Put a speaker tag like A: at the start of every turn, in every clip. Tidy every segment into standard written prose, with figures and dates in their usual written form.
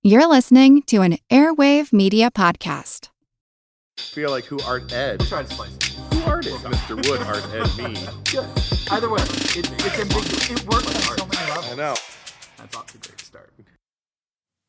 A: You're listening to an Airwave Media Podcast.
B: Feel like who art ed?
C: Try to slice it.
B: Who art is Mr. Wood art ed me?
C: Good. Either way, it's ambiguous. It works on so many levels.
B: I know.
C: That's off to a great start.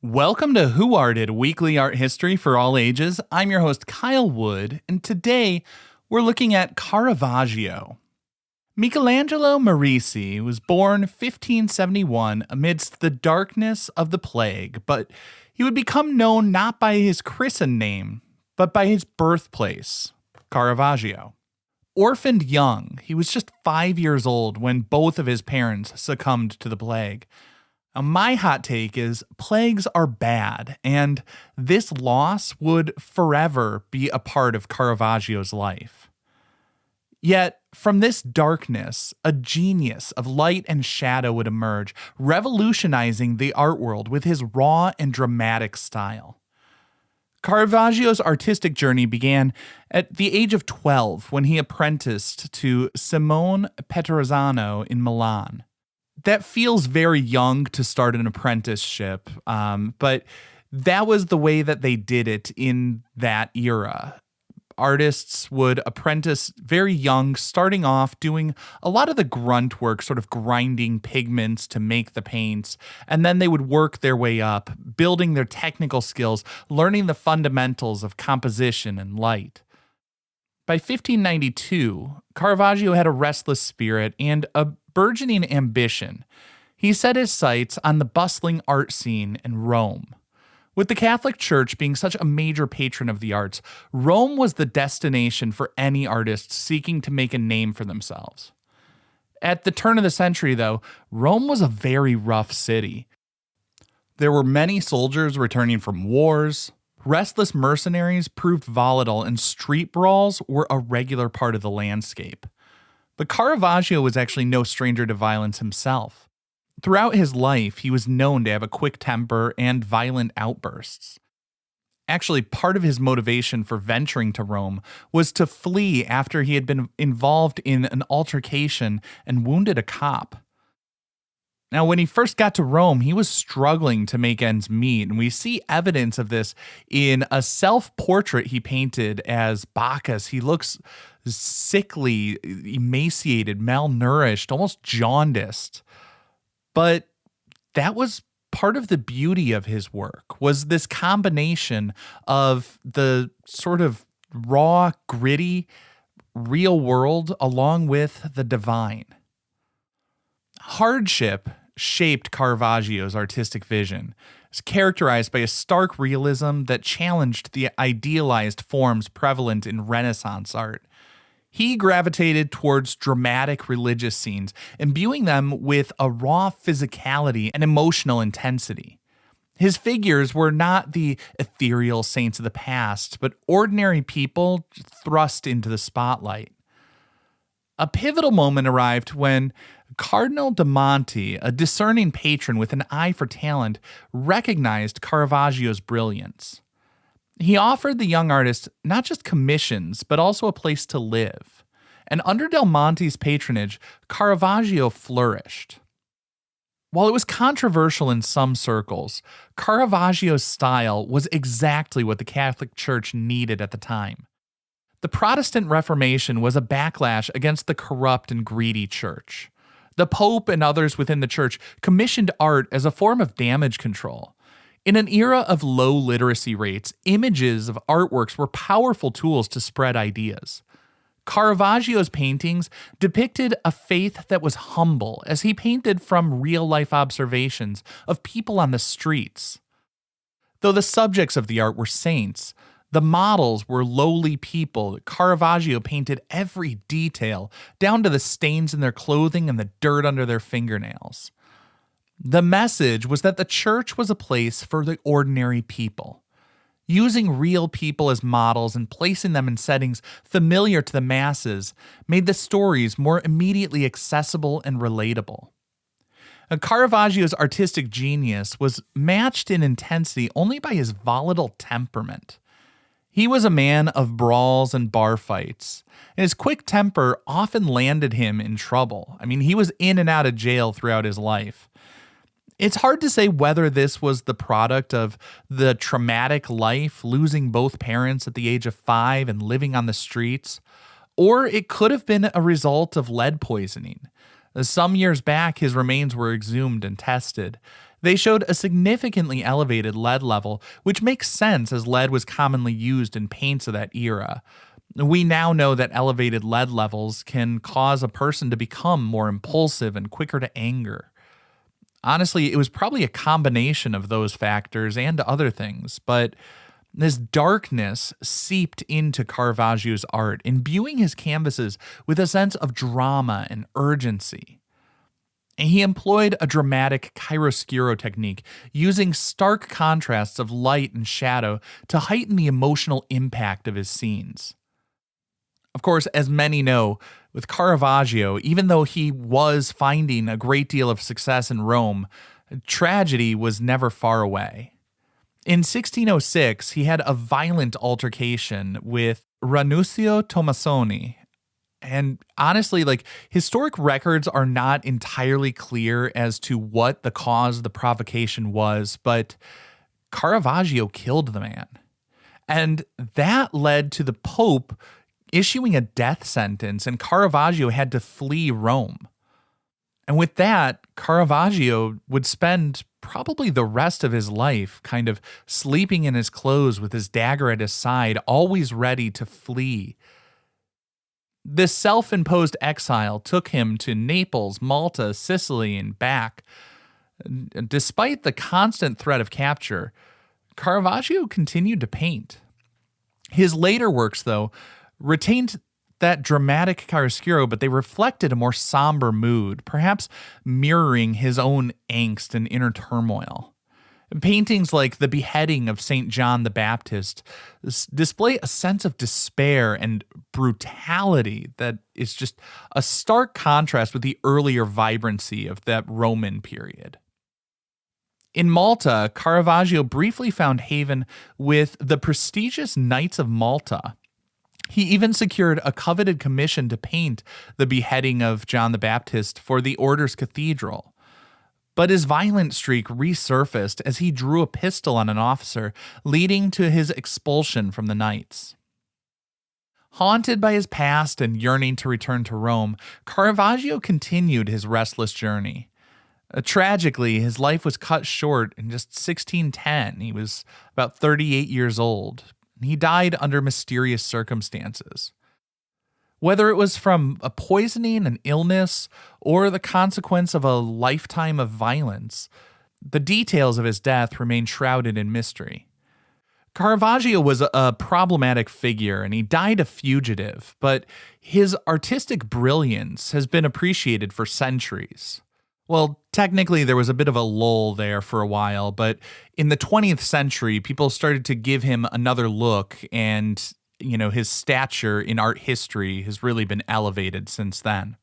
D: Welcome to Who Arted, weekly art history for all ages. I'm your host, Kyle Wood, and today we're looking at Caravaggio. Michelangelo Merisi was born 1571 amidst the darkness of the plague, but he would become known not by his christened name, but by his birthplace, Caravaggio. Orphaned young, he was just 5 years old when both of his parents succumbed to the plague. Now, my hot take is plagues are bad, and this loss would forever be a part of Caravaggio's life. Yet, from this darkness, a genius of light and shadow would emerge, revolutionizing the art world with his raw and dramatic style. Caravaggio's artistic journey began at the age of 12 when he apprenticed to Simone Petrosano in Milan. That feels very young to start an apprenticeship, but that was the way that they did it in that era. Artists would apprentice very young, starting off doing a lot of the grunt work, sort of grinding pigments to make the paints, and then they would work their way up, building their technical skills, learning the fundamentals of composition and light. By 1592, Caravaggio had a restless spirit and a burgeoning ambition. He set his sights on the bustling art scene in Rome. With the Catholic Church being such a major patron of the arts, Rome was the destination for any artist seeking to make a name for themselves. At the turn of the century, though, Rome was a very rough city. There were many soldiers returning from wars, restless mercenaries proved volatile, and street brawls were a regular part of the landscape. But Caravaggio was actually no stranger to violence himself. Throughout his life, he was known to have a quick temper and violent outbursts. Actually, part of his motivation for venturing to Rome was to flee after he had been involved in an altercation and wounded a cop. Now, when he first got to Rome, he was struggling to make ends meet, and we see evidence of this in a self-portrait he painted as Bacchus. He looks sickly, emaciated, malnourished, almost jaundiced. But that was part of the beauty of his work, was this combination of the sort of raw, gritty, real world along with the divine. Hardship shaped Caravaggio's artistic vision. It's characterized by a stark realism that challenged the idealized forms prevalent in Renaissance art. He gravitated towards dramatic religious scenes, imbuing them with a raw physicality and emotional intensity. His figures were not the ethereal saints of the past, but ordinary people thrust into the spotlight. A pivotal moment arrived when Cardinal de Monti, a discerning patron with an eye for talent, recognized Caravaggio's brilliance. He offered the young artist not just commissions, but also a place to live. And under Del Monte's patronage, Caravaggio flourished. While it was controversial in some circles, Caravaggio's style was exactly what the Catholic Church needed at the time. The Protestant Reformation was a backlash against the corrupt and greedy church. The Pope and others within the church commissioned art as a form of damage control. In an era of low literacy rates, images of artworks were powerful tools to spread ideas. Caravaggio's paintings depicted a faith that was humble, as he painted from real-life observations of people on the streets. Though the subjects of the art were saints, the models were lowly people. Caravaggio painted every detail, down to the stains in their clothing and the dirt under their fingernails. The message was that the church was a place for the ordinary people. Using real people as models and placing them in settings familiar to the masses made the stories more immediately accessible and relatable. Caravaggio's artistic genius was matched in intensity only by his volatile temperament. He was a man of brawls and bar fights, and his quick temper often landed him in trouble. I mean, he was in and out of jail throughout his life. It's hard to say whether this was the product of the traumatic life, losing both parents at the age of 5 and living on the streets, or it could have been a result of lead poisoning. Some years back, his remains were exhumed and tested. They showed a significantly elevated lead level, which makes sense as lead was commonly used in paints of that era. We now know that elevated lead levels can cause a person to become more impulsive and quicker to anger. Honestly, it was probably a combination of those factors and other things, but this darkness seeped into Caravaggio's art, imbuing his canvases with a sense of drama and urgency. And he employed a dramatic chiaroscuro technique, using stark contrasts of light and shadow to heighten the emotional impact of his scenes. Of course, as many know, with Caravaggio, even though he was finding a great deal of success in Rome, tragedy was never far away. In 1606, he had a violent altercation with Ranuccio Tommasoni. And honestly, historic records are not entirely clear as to what the cause of the provocation was, but Caravaggio killed the man. And that led to the Pope issuing a death sentence, and Caravaggio had to flee Rome. And with that, Caravaggio would spend probably the rest of his life kind of sleeping in his clothes with his dagger at his side, always ready to flee. This self-imposed exile took him to Naples, Malta, Sicily, and back. Despite the constant threat of capture, Caravaggio continued to paint. His later works, though, retained that dramatic chiaroscuro, but they reflected a more somber mood, perhaps mirroring his own angst and inner turmoil. Paintings like The Beheading of St. John the Baptist display a sense of despair and brutality that is just a stark contrast with the earlier vibrancy of that Roman period. In Malta, Caravaggio briefly found haven with the prestigious Knights of Malta. He even secured a coveted commission to paint the beheading of John the Baptist for the order's cathedral. But his violent streak resurfaced as he drew a pistol on an officer, leading to his expulsion from the Knights. Haunted by his past and yearning to return to Rome, Caravaggio continued his restless journey. Tragically, his life was cut short in just 1610. He was about 38 years old. He died under mysterious circumstances. Whether it was from a poisoning, an illness, or the consequence of a lifetime of violence, the details of his death remain shrouded in mystery. Caravaggio was a problematic figure, and he died a fugitive, but his artistic brilliance has been appreciated for centuries. Well, technically, there was a bit of a lull there for a while, but in the 20th century, people started to give him another look, and his stature in art history has really been elevated since then.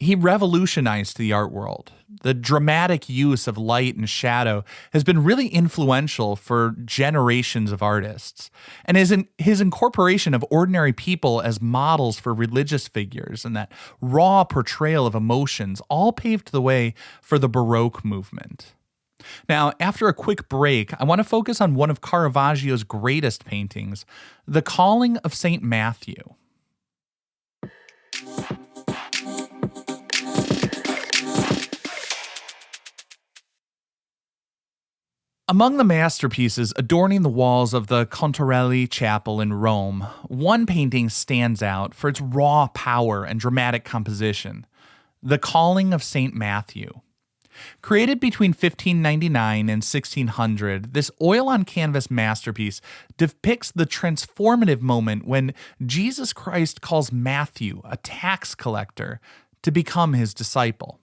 D: He revolutionized the art world. The dramatic use of light and shadow has been really influential for generations of artists. And his incorporation of ordinary people as models for religious figures and that raw portrayal of emotions all paved the way for the Baroque movement. Now, after a quick break, I want to focus on one of Caravaggio's greatest paintings, The Calling of St. Matthew. Among the masterpieces adorning the walls of the Contarelli Chapel in Rome, one painting stands out for its raw power and dramatic composition, The Calling of St. Matthew. Created between 1599 and 1600, this oil-on-canvas masterpiece depicts the transformative moment when Jesus Christ calls Matthew, a tax collector, to become his disciple.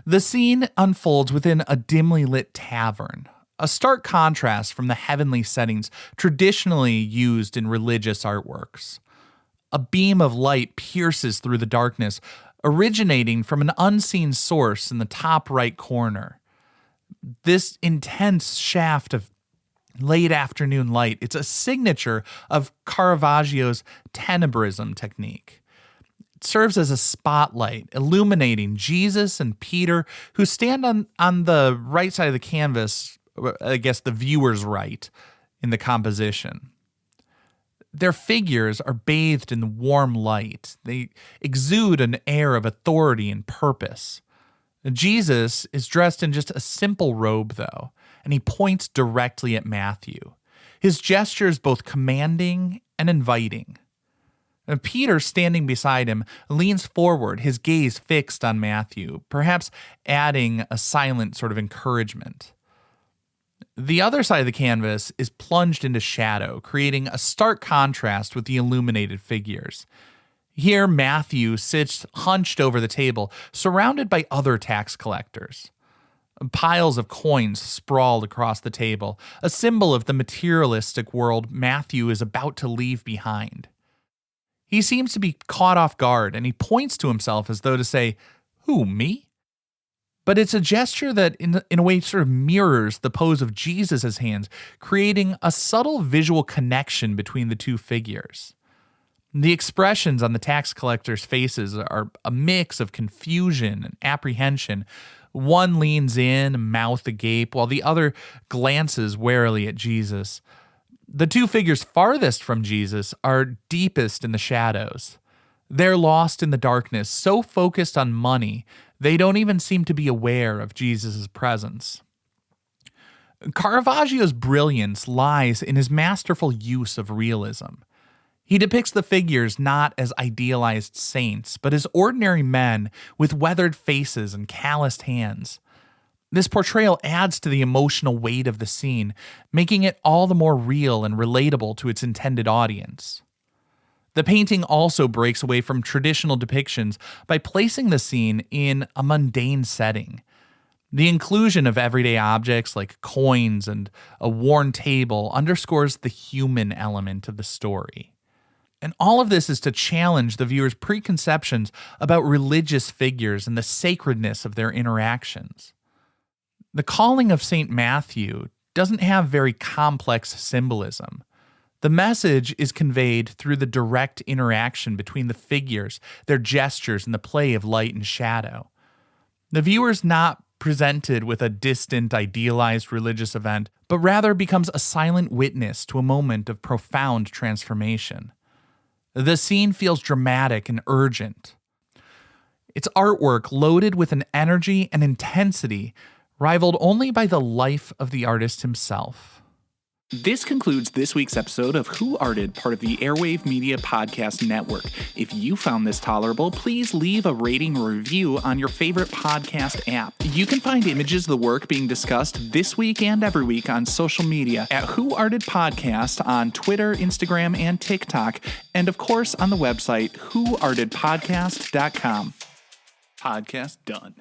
D: The scene unfolds within a dimly lit tavern, a stark contrast from the heavenly settings traditionally used in religious artworks. A beam of light pierces through the darkness, originating from an unseen source in the top right corner. This intense shaft of late afternoon light, it's a signature of Caravaggio's tenebrism technique. It serves as a spotlight, illuminating Jesus and Peter, who stand on the right side of the canvas, I guess the viewer's right, in the composition. Their figures are bathed in warm light. They exude an air of authority and purpose. Jesus is dressed in just a simple robe, though, and he points directly at Matthew. His gesture is both commanding and inviting. And Peter, standing beside him, leans forward, his gaze fixed on Matthew, perhaps adding a silent sort of encouragement. The other side of the canvas is plunged into shadow, creating a stark contrast with the illuminated figures. Here, Matthew sits hunched over the table, surrounded by other tax collectors. Piles of coins sprawled across the table, a symbol of the materialistic world Matthew is about to leave behind. He seems to be caught off guard, and he points to himself as though to say, "Who, me?" But it's a gesture that in a way sort of mirrors the pose of Jesus' hands, creating a subtle visual connection between the two figures. The expressions on the tax collectors' faces are a mix of confusion and apprehension. One leans in, mouth agape, while the other glances warily at Jesus. The two figures farthest from Jesus are deepest in the shadows. They're lost in the darkness, so focused on money, they don't even seem to be aware of Jesus' presence. Caravaggio's brilliance lies in his masterful use of realism. He depicts the figures not as idealized saints, but as ordinary men with weathered faces and calloused hands. This portrayal adds to the emotional weight of the scene, making it all the more real and relatable to its intended audience. The painting also breaks away from traditional depictions by placing the scene in a mundane setting. The inclusion of everyday objects like coins and a worn table underscores the human element of the story. And all of this is to challenge the viewer's preconceptions about religious figures and the sacredness of their interactions. The calling of St. Matthew doesn't have very complex symbolism. The message is conveyed through the direct interaction between the figures, their gestures, and the play of light and shadow. The viewer's not presented with a distant, idealized religious event, but rather becomes a silent witness to a moment of profound transformation. The scene feels dramatic and urgent. Its artwork loaded with an energy and intensity rivaled only by the life of the artist himself.
E: This concludes this week's episode of Who Arted, part of the Airwave Media Podcast Network. If you found this tolerable, please leave a rating or review on your favorite podcast app. You can find images of the work being discussed this week and every week on social media at Who Arted Podcast on Twitter, Instagram, and TikTok, and of course on the website whoartedpodcast.com. Podcast done.